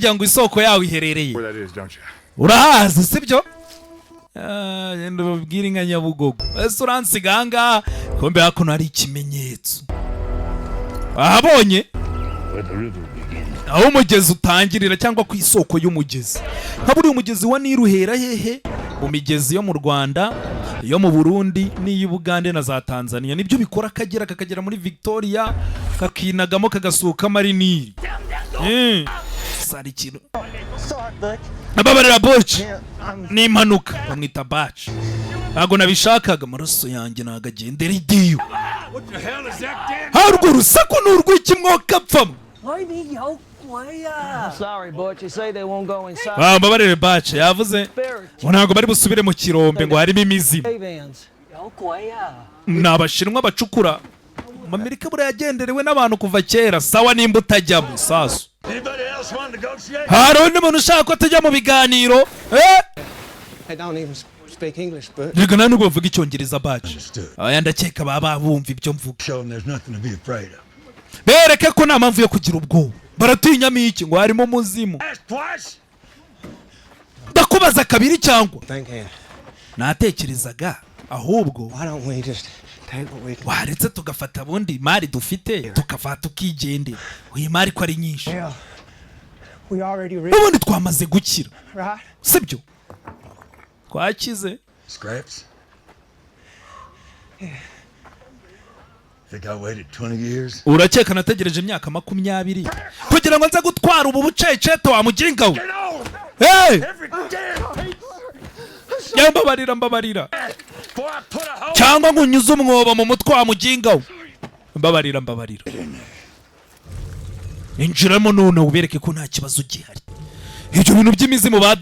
harya ngo isoko yawe iherereye urahazi sibyo yenda babwira inka Nyabugogo ese uransiga ahangaha kombe hakuno hari ikimenyetso ahabonye aho umugezi utangirira cyangwa ku isoko y'umugezi nka buri umugezi wa Niruhera hehe mu migezi yo mu Rwanda yo mu Burundi n'iyi Bugande na za Tanzania nibyo bikora kakagera muri Victoria kakinagamo kagasukamo ari Nili sari kintu ababarira Butch ni impanuka bamwita Batch ntago nabishakaga amaraso yanjye nagagendera idiyo harwo rusaku n'urw'iki mwokapfamo Sorry, Butch. You say they won't go inside. Babarire Batch yavuze ntago bari busubire mu kirombe ngo harimo imizimu nabashinwa bacukura Amerika buri yagenderewe n'abantu kuva kera sawa nimba utajya mu sasu hari undi muntu ushaka ko tujya mu biganiro I don't even speak English, but rega nta nubwo bavuga icyongereza Batch aya ndakeka baba bumva ibyo mvuga bereke ko nta mpamvu yo kugira ubwoba baratinyamo iki ngo harimo muzimu ndakubaza kabiri cyangwa natekerezaga ahubwo waretse tugafata bundi mari dufite tukafata ukigendera uyu mari ko ari nyinshi ubundi twamaze gukira sibyo twakize urakeka nategereje imyaka 20 kugira ngo nze gutwara ubu bucecete wamugingaho mbabarira cyangwa ngo unyuze umwobo mu mutwe wamugingaho mbabarira injiramo none ubereke ko nta kibazo gihari ibyo bintu by'imizimu